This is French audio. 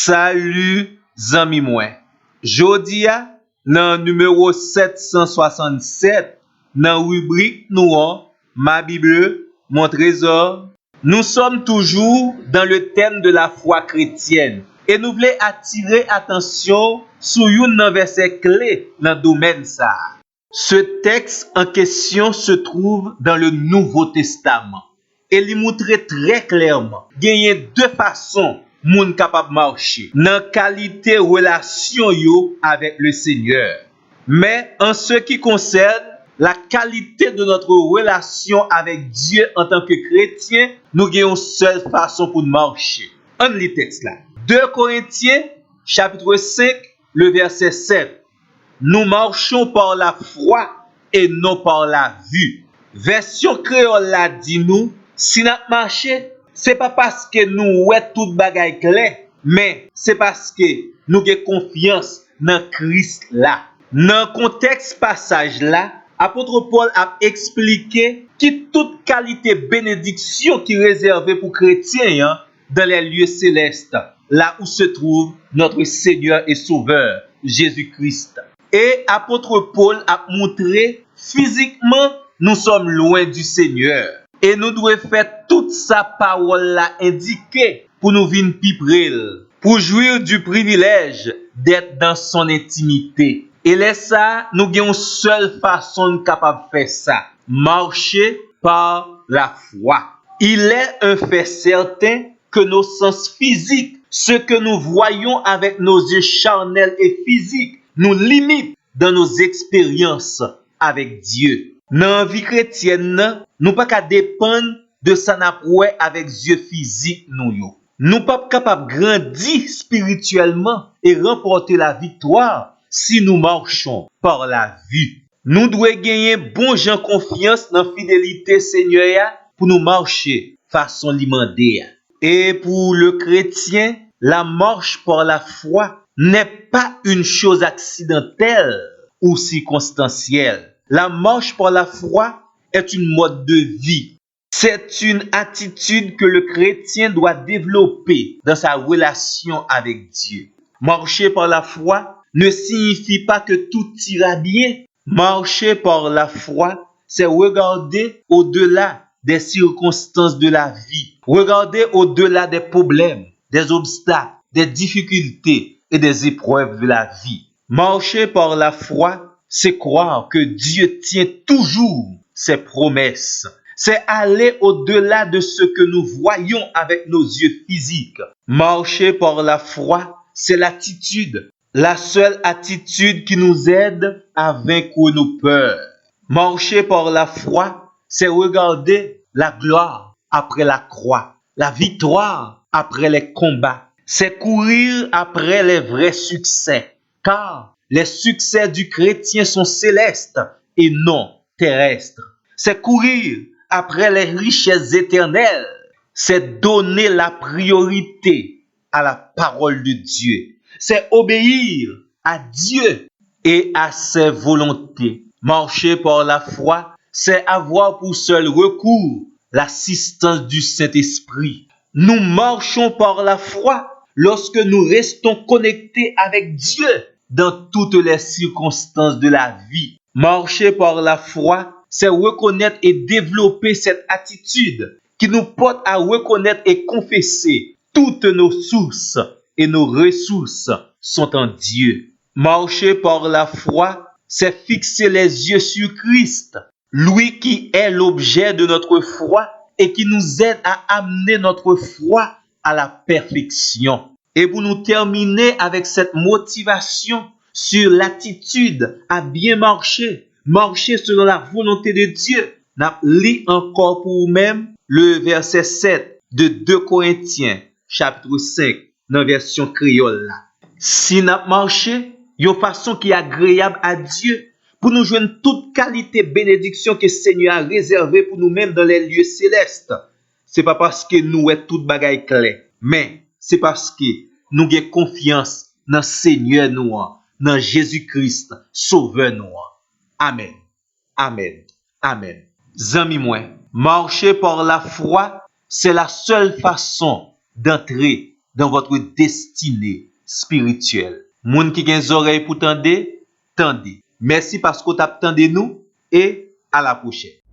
Salut, zami mwen. Jodi a, nan numéro 767, nan rubrique nou an, Ma Bible, mon trésor, nous sommes toujours dans le thème de la foi chrétienne. Et nous voulons attirer attention sur un verset clé dans le domaine ça. Ce texte en question se trouve dans le Nouveau Testament. Et il montre très clairement qu'il y a deux façons moun capable marcher dans qualité relation yo avec le Seigneur. Mais en ce qui concerne la qualité de notre relation avec Dieu en tant que chrétien, nous avons une seule façon pour marcher. On lit le texte là. 2 Corinthiens, chapitre 5, le verset 7. Nous marchons par la foi et non par la vue. Version créole là dit nous, si nous marchons, c'est pas parce que nous ouais toute bagaille clair, mais c'est parce que nous avons confiance dans Christ là. Dans le contexte passage là, apôtre Paul a expliqué que toute qualité bénédiction qui est réservée pour chrétiens dans les lieux célestes, là où se trouve notre Seigneur et Sauveur, Jésus-Christ. Et apôtre Paul a montré physiquement nous sommes loin du Seigneur. Et nous devons faire toute sa parole là indiquée pour nous venir plus pour jouir du privilège d'être dans son intimité. Et là ça, nous avons une seule façon capable de faire ça. Marcher par la foi. Il est un fait certain que nos sens physiques, ce que nous voyons avec nos yeux charnels et physiques, nous limitent dans nos expériences avec Dieu. Dans la vie chrétienne, nous ne pouvons pas dépendre de ça avec yeux physiques. Nous ne sommes pas capables de grandir spirituellement et remporter la victoire si nous marchons par la vue. Nous devons gagner bon gens confiance dans la fidélité Seigneur pour nous marcher façon limandée. Et pour le chrétien, la marche par la foi n'est pas une chose accidentelle ou circonstancielle. La marche par la foi est une mode de vie. C'est une attitude que le chrétien doit développer dans sa relation avec Dieu. Marcher par la foi ne signifie pas que tout ira bien. Marcher par la foi, c'est regarder au-delà des circonstances de la vie. Regarder au-delà des problèmes, des obstacles, des difficultés et des épreuves de la vie. Marcher par la foi, c'est croire que Dieu tient toujours ses promesses. C'est aller au-delà de ce que nous voyons avec nos yeux physiques. Marcher par la foi, c'est l'attitude, la seule attitude qui nous aide à vaincre nos peurs. Marcher par la foi, c'est regarder la gloire après la croix, la victoire après les combats. C'est courir après les vrais succès, car les succès du chrétien sont célestes et non terrestres. C'est courir après les richesses éternelles. C'est donner la priorité à la parole de Dieu. C'est obéir à Dieu et à ses volontés. Marcher par la foi, c'est avoir pour seul recours l'assistance du Saint-Esprit. Nous marchons par la foi lorsque nous restons connectés avec Dieu dans toutes les circonstances de la vie. Marcher par la foi, c'est reconnaître et développer cette attitude qui nous porte à reconnaître et confesser toutes nos sources et nos ressources sont en Dieu. Marcher par la foi, c'est fixer les yeux sur Christ, lui qui est l'objet de notre foi et qui nous aide à amener notre foi à la perfection. Et pour nous terminer avec cette motivation sur l'attitude à bien marcher, marcher selon la volonté de Dieu, n'a lit encore pour vous-même le verset 7 de 2 Corinthiens, chapitre 5, dans la version créole. Si nous marchons de façon qui est agréable à Dieu, pour nous joindre toute qualité bénédiction que le Seigneur a réservée pour nous-mêmes dans les lieux célestes, c'est pas parce que nous sommes toute bagaille claire, mais c'est parce que nous avons confiance dans le Seigneur nous, dans Jésus-Christ, Sauveur nous. Amen. Amen. Amen. Zami moi, marcher par la foi, c'est la seule façon d'entrer dans votre destinée spirituelle. Moun qui gen oreilles pour tendre, tendez. Merci parce que vous tendez nous et à la prochaine.